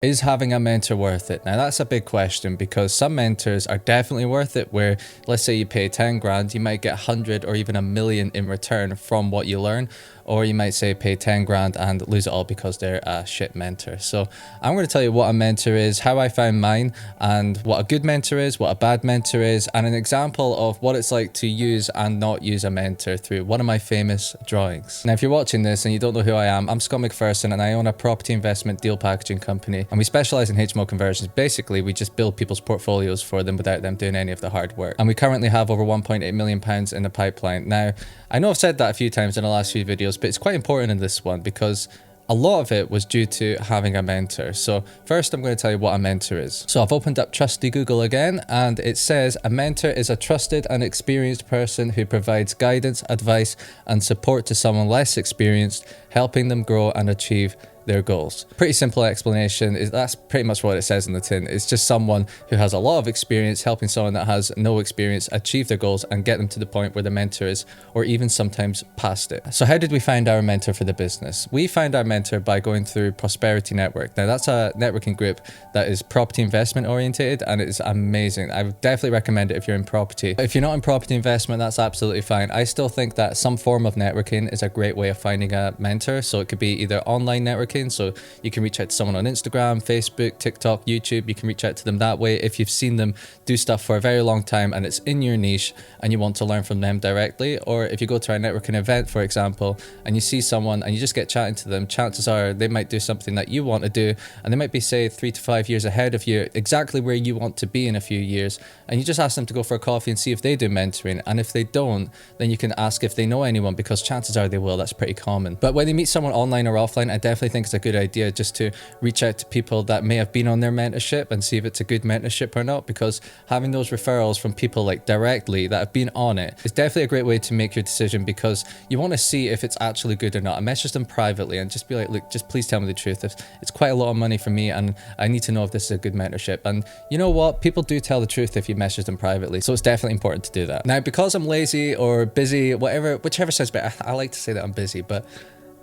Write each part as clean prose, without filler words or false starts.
Is having a mentor worth it? Now that's a big question because some mentors are definitely worth it where let's say you pay 10 grand, you might get 100 or even a million in return from what you learn. Or you might say pay 10 grand and lose it all because they're a shit mentor. So I'm going to tell you what a mentor is, how I found mine, and what a good mentor is, what a bad mentor is, and an example of what it's like to use and not use a mentor through one of my famous drawings. Now, if you're watching this and you don't know who I am, I'm Scott McPherson and I own a property investment deal packaging company. And we specialize in HMO conversions. Basically, we just build people's portfolios for them without them doing any of the hard work. And we currently have over 1.8 million pounds in the pipeline. Now, I know I've said that a few times in the last few videos, but it's quite important in this one because a lot of it was due to having a mentor. So first I'm going to tell you what a mentor is. So I've opened up trusty Google again and it says a mentor is a trusted and experienced person who provides guidance, advice and support to someone less experienced, helping them grow and achieve their goals. Pretty simple explanation is that's pretty much what it says in the tin. It's just someone who has a lot of experience helping someone that has no experience achieve their goals and get them to the point where the mentor is, or even sometimes past it. So how did we find our mentor for the business? We found our mentor by going through Prosperity Network. Now that's a networking group that is property investment oriented and it's amazing. I would definitely recommend it if you're in property. If you're not in property investment, that's absolutely fine. I still think that some form of networking is a great way of finding a mentor. So it could be either online networking, so you can reach out to someone on Instagram, Facebook, TikTok, YouTube. You can reach out to them that way if you've seen them do stuff for a very long time and it's in your niche and you want to learn from them directly. Or if you go to a networking event, for example, and you see someone and you just get chatting to them, chances are they might do something that you want to do and they might be, say, 3 to 5 years ahead of you, exactly where you want to be in a few years. And you just ask them to go for a coffee and see if they do mentoring. And if they don't, then you can ask if they know anyone because chances are they will. That's pretty common. But when you meet someone online or offline, I definitely think it's a good idea just to reach out to people that may have been on their mentorship and see if it's a good mentorship or not, because having those referrals from people like directly that have been on it is definitely a great way to make your decision, because you want to see if it's actually good or not. And message them privately and just be like, look, just please tell me the truth. It's quite a lot of money for me and I need to know if this is a good mentorship. And you know what? People do tell the truth if you message them privately. So it's definitely important to do that. Now, because I'm lazy or busy, whichever sounds better, I like to say that I'm busy, but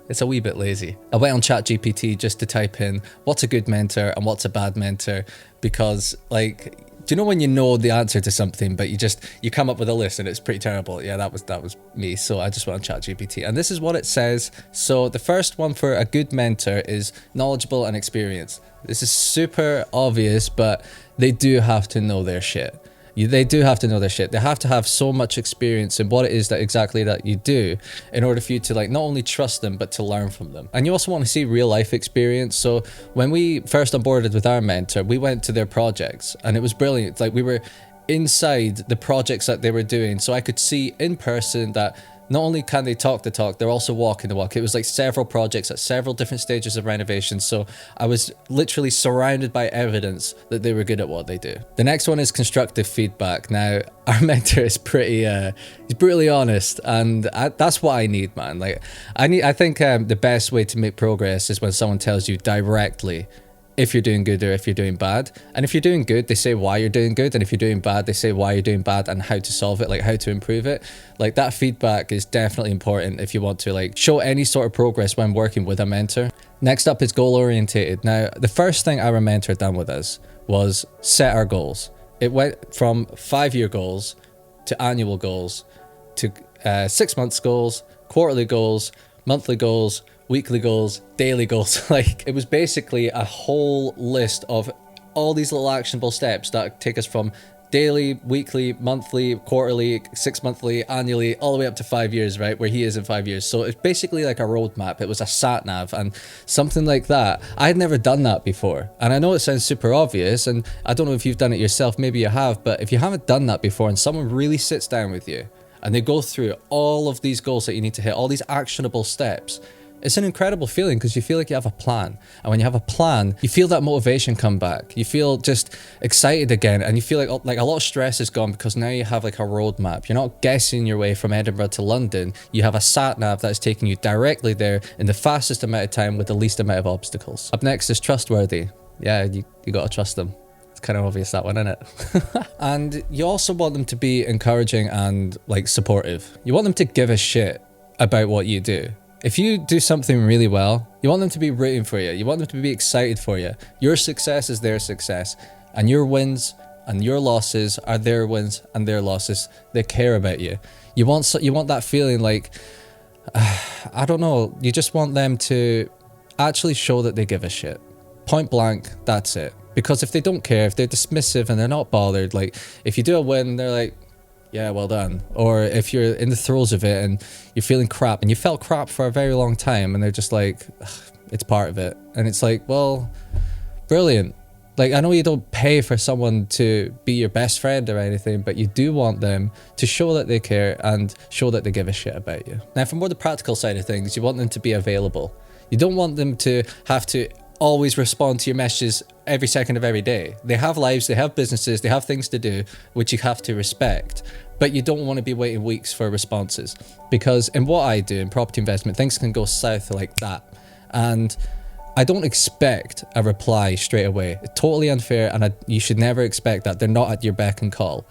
it's a wee bit lazy. I went on ChatGPT just to type in what's a good mentor and what's a bad mentor, because like, do you know when you know the answer to something but you come up with a list and it's pretty terrible? Yeah, that was me. So I just went on ChatGPT and this is what it says. So the first one for a good mentor is knowledgeable and experienced. This is super obvious, but they do have to know their shit. They do have to know their shit. They have to have so much experience in what it is that exactly that you do in order for you to like not only trust them, but to learn from them. And you also want to see real life experience. So when we first onboarded with our mentor, we went to their projects and it was brilliant. It's like we were inside the projects that they were doing. So I could see in person that not only can they talk the talk, they're also walking the walk. It was like several projects at several different stages of renovation. So I was literally surrounded by evidence that they were good at what they do. The next one is constructive feedback. Now, our mentor is he's brutally honest, and that's what I need, man. Like, I think the best way to make progress is when someone tells you directly if you're doing good or if you're doing bad. And if you're doing good, they say why you're doing good. And if you're doing bad, they say why you're doing bad and how to solve it, like how to improve it. Like that feedback is definitely important if you want to like show any sort of progress when working with a mentor. Next up is goal orientated. Now, the first thing our mentor done with us was set our goals. It went from 5-year goals to annual goals to 6 months goals, quarterly goals, monthly goals, weekly goals, daily goals. Like it was basically a whole list of all these little actionable steps that take us from daily, weekly, monthly, quarterly, 6 monthly, annually, all the way up to 5 years, right? Where he is in 5 years. So it's basically like a roadmap. It was a sat nav and something like that. I had never done that before. And I know it sounds super obvious and I don't know if you've done it yourself, maybe you have, but if you haven't done that before and someone really sits down with you and they go through all of these goals that you need to hit, all these actionable steps, it's an incredible feeling because you feel like you have a plan. And when you have a plan, you feel that motivation come back. You feel just excited again. And you feel like a lot of stress is gone because now you have like a roadmap. You're not guessing your way from Edinburgh to London. You have a sat nav that's taking you directly there in the fastest amount of time with the least amount of obstacles. Up next is trustworthy. Yeah, you got to trust them. It's kind of obvious that one, isn't it? And you also want them to be encouraging and like supportive. You want them to give a shit about what you do. if you do something really well, you want them to be rooting for you. You want them to be excited for you. Your success is their success, and your wins and your losses are their wins and their losses. They care about you. You want that feeling like, I don't know, you just want them to actually show that they give a shit. Point blank, that's it. Because if they don't care, if they're dismissive and they're not bothered, like if you do a win, they're like, yeah, well done. Or if you're in the throes of it and you're feeling crap and you felt crap for a very long time and they're just like, it's part of it. And it's like, well, brilliant. Like, I know you don't pay for someone to be your best friend or anything, but you do want them to show that they care and show that they give a shit about you. Now, from more the practical side of things, you want them to be available. You don't want them to have to always respond to your messages every second of every day. They have lives, they have businesses, they have things to do, which you have to respect. But you don't want to be waiting weeks for responses, because in what I do in property investment, things can go south like that. And I don't expect a reply straight away. It's totally unfair, and you should never expect that. They're not at your beck and call.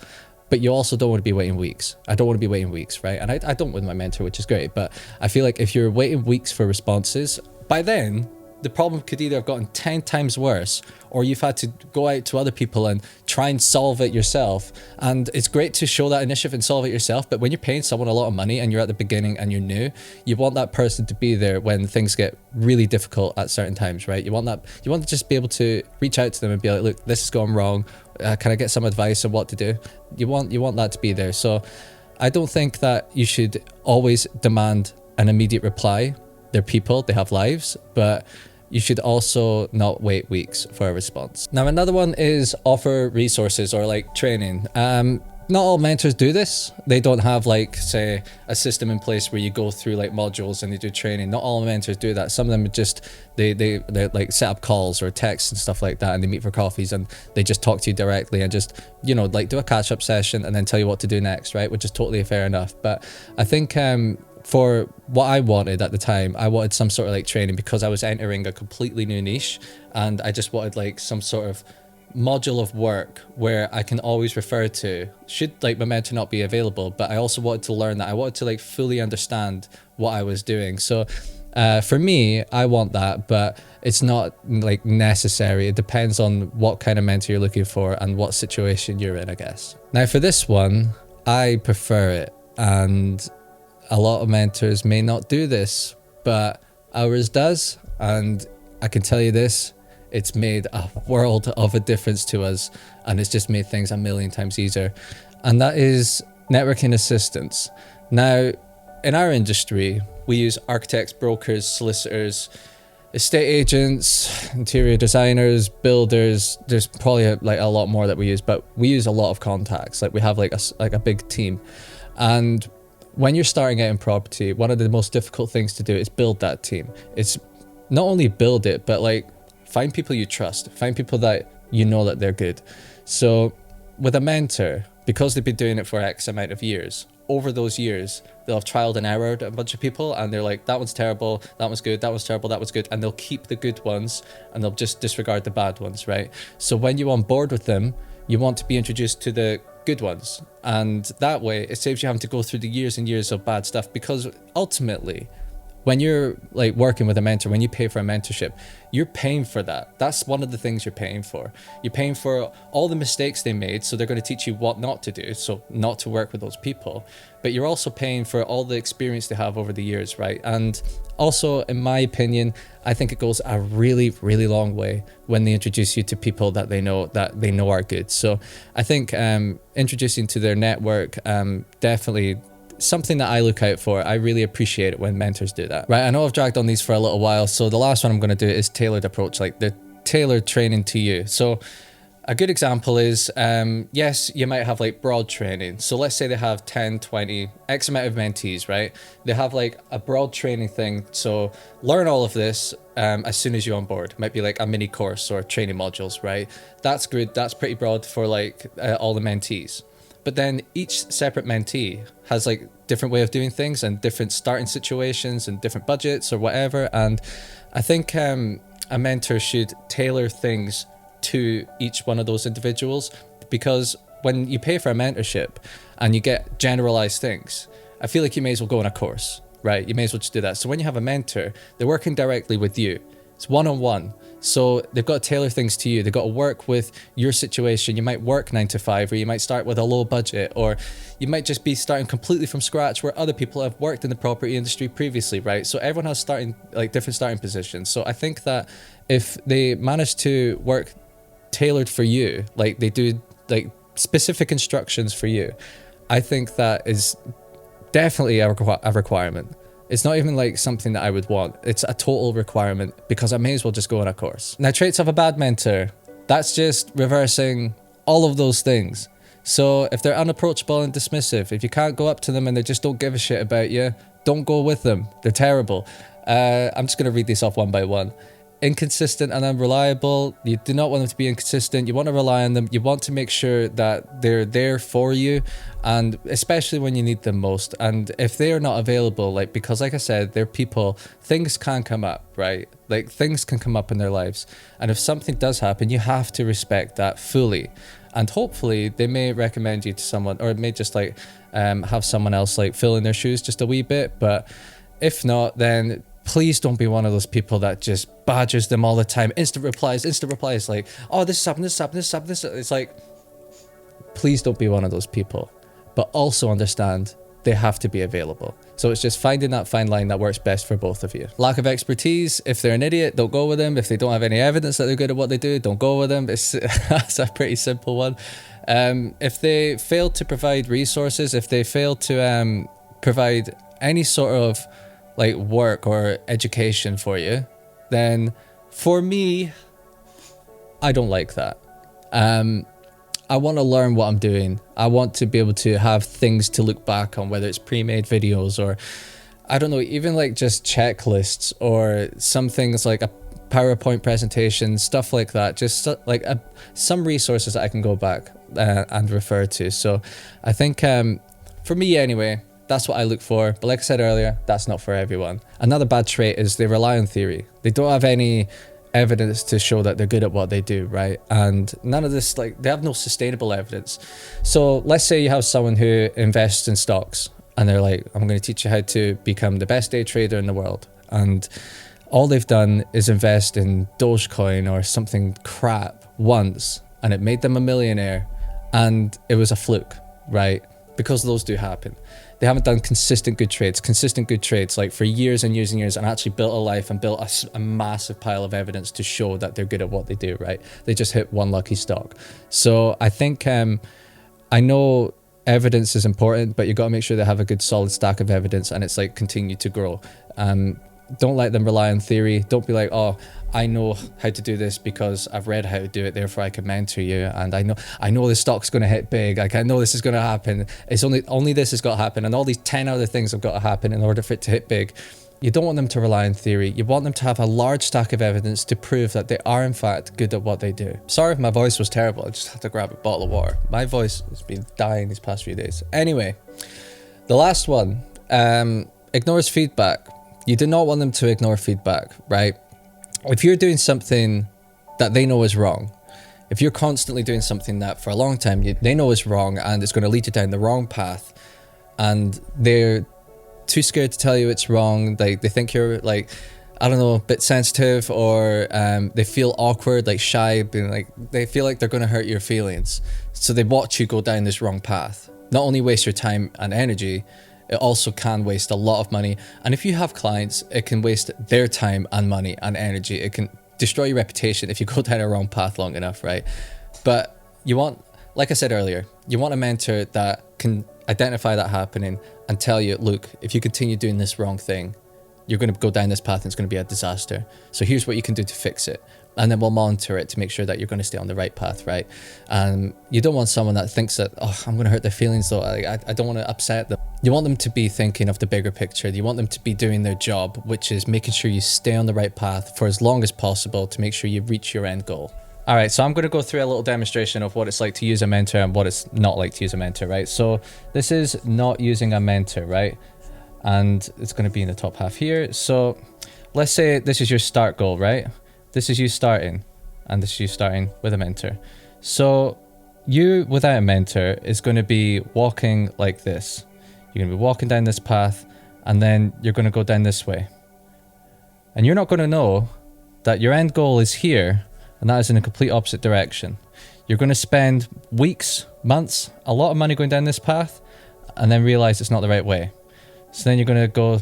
But you also don't want to be waiting weeks. I don't want to be waiting weeks, right? And I don't with my mentor, which is great. But I feel like if you're waiting weeks for responses, by then, the problem could either have gotten 10 times worse, or you've had to go out to other people and try and solve it yourself. And it's great to show that initiative and solve it yourself, but when you're paying someone a lot of money and you're at the beginning and you're new, you want that person to be there when things get really difficult at certain times, right? You want to just be able to reach out to them and be like, look, this is going wrong. Can I get some advice on what to do? You want that to be there. So I don't think that you should always demand an immediate reply. They're people, they have lives, but you should also not wait weeks for a response. Now, another one is offer resources or like training. Not all mentors do this. They don't have like, say, a system in place where you go through like modules and they do training. Not all mentors do that. Some of them just, they like set up calls or texts and stuff like that, and they meet for coffees and they just talk to you directly and just, you know, like do a catch up session and then tell you what to do next, right? Which is totally fair enough. But I think, for what I wanted at the time, I wanted some sort of like training because I was entering a completely new niche, and I just wanted like some sort of module of work where I can always refer to, should like my mentor not be available, but I also wanted to learn that. I wanted to like fully understand what I was doing. So for me, I want that, but it's not like necessary. It depends on what kind of mentor you're looking for and what situation you're in, I guess. Now for this one, I prefer it, and a lot of mentors may not do this, but ours does. And I can tell you this, it's made a world of a difference to us, and it's just made things a million times easier. And that is networking assistance. Now, in our industry, we use architects, brokers, solicitors, estate agents, interior designers, builders. There's probably like a lot more that we use, but we use a lot of contacts. Like we have like a big team. And when you're starting out in property, one of the most difficult things to do is build that team. It's not only build it, but like find people you trust, find people that you know that they're good. So with a mentor, because they've been doing it for X amount of years, over those years, they'll have trialed and errored a bunch of people, and they're like, that one's terrible, that one's good, that one's terrible, that one's good. And they'll keep the good ones and they'll just disregard the bad ones, right? So when you on board with them, you want to be introduced to the good ones, and that way it saves you having to go through the years and years of bad stuff. Because ultimately, when you're like working with a mentor, when you pay for a mentorship, you're paying for that. That's one of the things you're paying for. You're paying for all the mistakes they made, so they're going to teach you what not to do, so not to work with those people. But you're also paying for all the experience they have over the years, right? And also, in my opinion, I think it goes a really, really long way when they introduce you to people that they know are good. So I think introducing to their network, definitely something that I look out for. I really appreciate it when mentors do that. Right, I know I've dragged on these for a little while, so the last one I'm going to do is tailored approach, like the tailored training to you. So a good example is, yes, you might have like broad training. So let's say they have 10, 20, X amount of mentees, right? They have like a broad training thing. So learn all of this as soon as you're on board. It might be like a mini course or training modules, right? That's good. That's pretty broad for like all the mentees. But then each separate mentee has like different way of doing things and different starting situations and different budgets or whatever. And I think a mentor should tailor things to each one of those individuals, because when you pay for a mentorship and you get generalized things, I feel like you may as well go on a course. right? You may as well just do that. So when you have a mentor, they're working directly with you. It's one-on-one. So they've got to tailor things to you. They've got to work with your situation. You might work 9 to 5, or you might start with a low budget, or you might just be starting completely from scratch where other people have worked in the property industry previously, right? So everyone has different starting positions. So I think that if they manage to work tailored for you, like they do like specific instructions for you, I think that is definitely a requirement. It's not even like something that I would want. It's a total requirement, because I may as well just go on a course. Now, traits of a bad mentor, that's just reversing all of those things. So if they're unapproachable and dismissive, if you can't go up to them and they just don't give a shit about you, don't go with them. They're terrible. I'm just going to read these off one by one. Inconsistent and unreliable. You do not want them to be inconsistent. You want to rely on them. You want to make sure that they're there for you, and especially when you need them most. And if they are not available, like, because like I said, they're people, things can come up, right? Like, things can come up in their lives. And if something does happen, you have to respect that fully. And hopefully they may recommend you to someone, or it may just like have someone else like fill in their shoes just a wee bit. But if not, then please don't be one of those people that just badgers them all the time. Instant replies, like, oh, this has happened, this happened, this happened, this. It's like, please don't be one of those people. But also understand they have to be available. So it's just finding that fine line that works best for both of you. Lack of expertise. If they're an idiot, don't go with them. If they don't have any evidence that they're good at what they do, don't go with them. That's a pretty simple one. If they fail to provide resources, if they fail to provide any sort of like work or education for you, then for me, I don't like that. I want to learn what I'm doing. I want to be able to have things to look back on, whether it's pre-made videos or, I don't know, even like just checklists or some things like a PowerPoint presentation, stuff like that. Just like some resources that I can go back and refer to. So I think for me anyway, that's what I look for. But like I said earlier, that's not for everyone. Another bad trait is they rely on theory. They don't have any evidence to show that they're good at what they do, right? And none of this, like, they have no sustainable evidence. So let's say you have someone who invests in stocks and they're like, I'm going to teach you how to become the best day trader in the world. And all they've done is invest in Dogecoin or something crap once, and it made them a millionaire, and it was a fluke, right? Because those do happen. They haven't done consistent good trades like for years and years and years, and actually built a life and built a massive pile of evidence to show that they're good at what they do, right? They just hit one lucky stock. So I think, I know evidence is important, but you got to make sure they have a good solid stack of evidence, and it's like continue to grow. Don't let them rely on theory. Don't be like, oh, I know how to do this because I've read how to do it, therefore I can mentor you, and I know the stock's going to hit big. Like, I know this is going to happen. It's only this has got to happen, and all these 10 other things have got to happen in order for it to hit big. You don't want them to rely on theory. You want them to have a large stack of evidence to prove that they are in fact good at what they do. Sorry if my voice was terrible. I just had to grab a bottle of water. My voice has been dying these past few days. Anyway, the last one, ignores feedback. You do not want them to ignore feedback, right? If you're doing something that they know is wrong, if you're constantly doing something that for a long time they know is wrong and it's going to lead you down the wrong path, and they're too scared to tell you it's wrong, like they think you're like, I don't know, a bit sensitive, or they feel awkward, like shy, being like, they feel like they're going to hurt your feelings. So they watch you go down this wrong path. Not only waste your time and energy, it also can waste a lot of money. And if you have clients, it can waste their time and money and energy. It can destroy your reputation if you go down a wrong path long enough, right? But you want, like I said earlier, you want a mentor that can identify that happening and tell you, look, if you continue doing this wrong thing, you're going to go down this path and it's going to be a disaster. So here's what you can do to fix it. And then we'll monitor it to make sure that you're going to stay on the right path, right? You don't want someone that thinks that, oh, I'm going to hurt their feelings though. I don't want to upset them. You want them to be thinking of the bigger picture. You want them to be doing their job, which is making sure you stay on the right path for as long as possible to make sure you reach your end goal. All right, so I'm going to go through a little demonstration of what it's like to use a mentor and what it's not like to use a mentor, right? So this is not using a mentor, right? And it's going to be in the top half here. So let's say this is your start goal, right? This is you starting, and this is you starting with a mentor. So you without a mentor is going to be walking like this. You're going to be walking down this path, and then you're going to go down this way. And you're not going to know that your end goal is here, and that is in a complete opposite direction. You're going to spend weeks, months, a lot of money going down this path, and then realize it's not the right way. So then you're going to go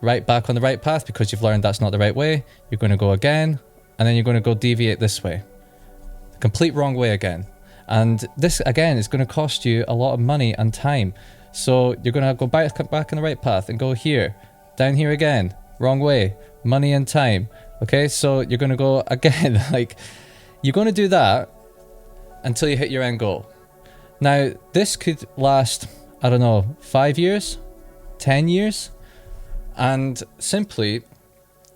right back on the right path because you've learned that's not the right way. You're going to go again, and then you're going to go deviate this way. The complete wrong way again. And this, again, is going to cost you a lot of money and time. So you're going to go back on the right path and go here, down here again, wrong way, money and time. Okay, so you're going to go again, like, you're going to do that until you hit your end goal. Now, this could last, I don't know, 5 years, 10 years, and simply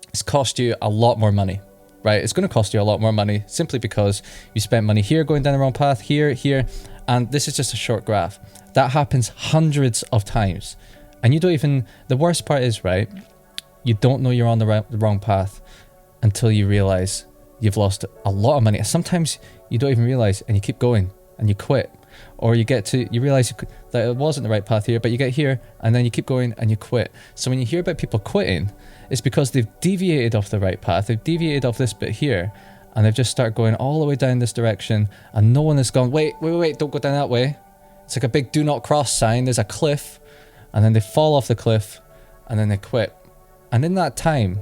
it's cost you a lot more money, right? It's going to cost you a lot more money simply because you spent money here going down the wrong path, here, and this is just a short graph. That happens hundreds of times, and you don't even, the worst part is, right, you don't know you're on the wrong path until you realize you've lost a lot of money. Sometimes you don't even realize, and you keep going and you quit, or you realize that it wasn't the right path here, but you get here and then you keep going and you quit. So when you hear about people quitting, it's because they've deviated off the right path. They've deviated off this bit here, and they've just started going all the way down this direction, and no one has gone, wait, don't go down that way. It's like a big do not cross sign. There's a cliff, and then they fall off the cliff, and then they quit. And in that time,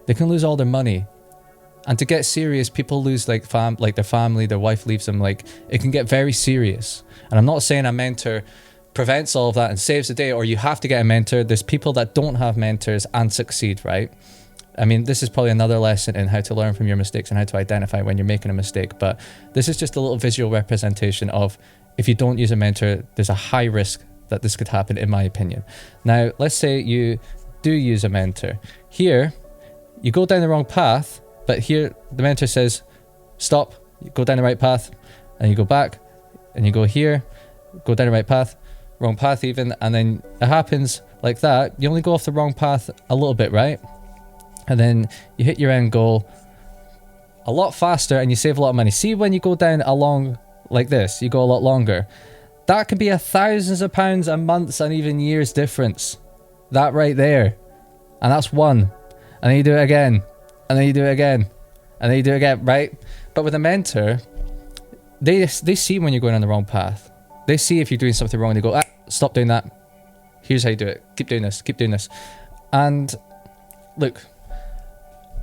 they can lose all their money. And to get serious, people lose like their family, their wife leaves them. Like, it can get very serious. And I'm not saying a mentor prevents all of that and saves the day, or you have to get a mentor. There's people that don't have mentors and succeed, right? I mean, this is probably another lesson in how to learn from your mistakes and how to identify when you're making a mistake. But this is just a little visual representation of, if you don't use a mentor, there's a high risk that this could happen, in my opinion. Now, let's say you do use a mentor. Here, you go down the wrong path, but here the mentor says, stop, you go down the right path, and you go back, and you go here, go down the right path, wrong path even, and then it happens like that. You only go off the wrong path a little bit, right? And then you hit your end goal a lot faster, and you save a lot of money. See, when you go down along like this, you go a lot longer. That can be thousands of pounds and months and even years difference. That right there. And that's one. And then you do it again. And then you do it again. And then you do it again, right? But with a mentor, they see when you're going on the wrong path. They see if you're doing something wrong. They go, stop doing that. Here's how you do it. Keep doing this. Keep doing this. And look,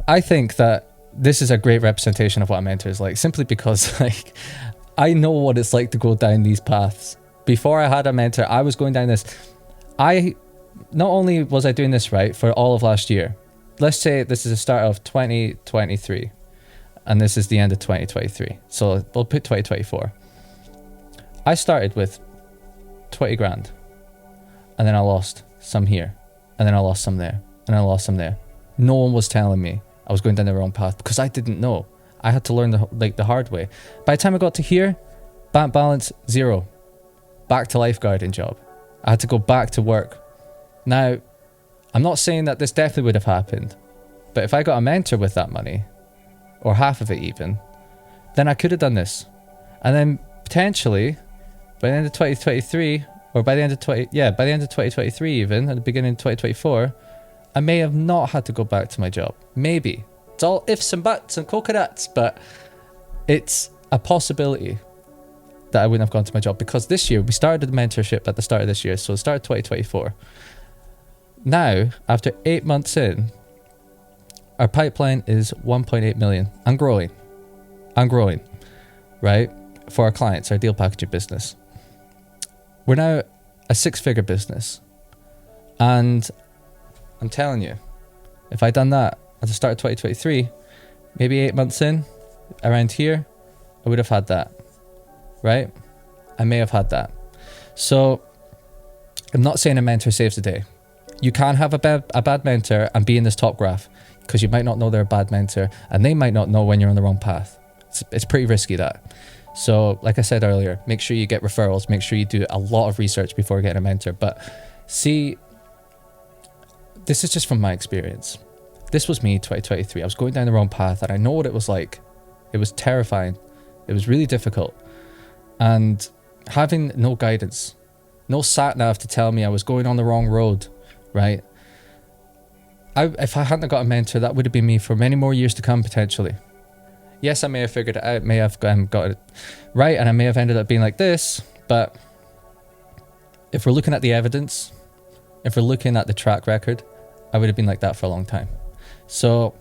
I think that this is a great representation of what a mentor is like, simply because, like, I know what it's like to go down these paths. Before I had a mentor, I was going down this. Not only was I doing this right for all of last year, let's say this is the start of 2023, and this is the end of 2023. So we'll put 2024. I started with 20 grand, and then I lost some here, and then I lost some there, and I lost some there. No one was telling me I was going down the wrong path because I didn't know. I had to learn the hard way. By the time I got to here, bank balance 0. Back to lifeguarding job. I had to go back to work. Now, I'm not saying that this definitely would have happened, but if I got a mentor with that money, or half of it even, then I could have done this. And then potentially, by the end of 2023, or by the end of 2023 even, at the beginning of 2024, I may have not had to go back to my job. Maybe. It's all ifs and buts and coconuts, but it's a possibility that I wouldn't have gone to my job, because this year, we started the mentorship at the start of this year, so it started 2024. Now, after 8 months in, our pipeline is 1.8 million and growing. Right? For our clients, our deal packaging business. We're now a 6-figure business. And I'm telling you, if I'd done that at the start of 2023, maybe 8 months in, around here, I would have had that. Right? I may have had that. So, I'm not saying a mentor saves the day. You can have a bad mentor and be in this top graph, because you might not know they're a bad mentor, and they might not know when you're on the wrong path. It's pretty risky, that. So, like I said earlier, make sure you get referrals, make sure you do a lot of research before getting a mentor. But see, this is just from my experience. This was me, 2023. I was going down the wrong path, and I know what it was like. It was terrifying. It was really difficult. And having no guidance, no sat nav to tell me I was going on the wrong road, right? if I hadn't got a mentor, that would have been me for many more years to come, potentially. Yes, I may have figured it out, may have got it right, and I may have ended up being like this, but if we're looking at the evidence, if we're looking at the track record, I would have been like that for a long time. So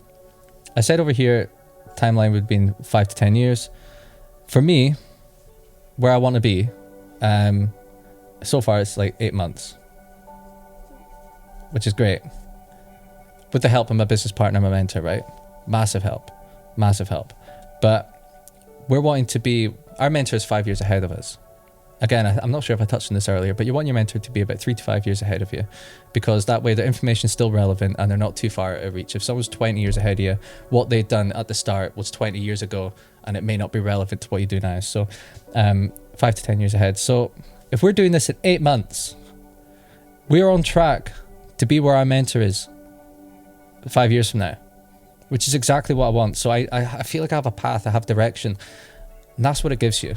I said over here, timeline would have been 5 to 10 years. For me, where I want to be, so far it's like 8 months, which is great. With the help of my business partner, my mentor, right? Massive help, massive help. But we're wanting to be, our mentor is 5 years ahead of us. Again, I'm not sure if I touched on this earlier, but you want your mentor to be about 3 to 5 years ahead of you, because that way the information is still relevant and they're not too far out of reach. If someone's 20 years ahead of you, what they'd done at the start was 20 years ago and it may not be relevant to what you do now. So 5 to 10 years ahead. So if we're doing this in 8 months, we're on track to be where our mentor is 5 years from now, which is exactly what I want. So I feel like I have a path, I have direction, and that's what it gives you.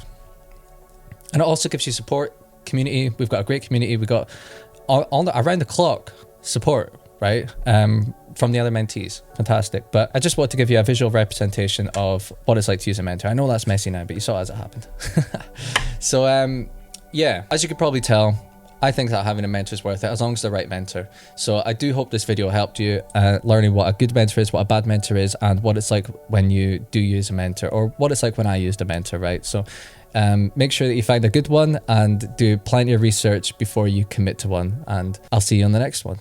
And it also gives you support, community. We've got a great community. We've got around the clock support, right? From the other mentees. Fantastic. But I just want to give you a visual representation of what it's like to use a mentor. I know that's messy now, but you saw it as it happened. So yeah, as you could probably tell, I think that having a mentor is worth it, as long as the right mentor. So I do hope this video helped you learning what a good mentor is, what a bad mentor is, and what it's like when you do use a mentor, or what it's like when I used a mentor, right? So make sure that you find a good one and do plenty of research before you commit to one, and I'll see you on the next one.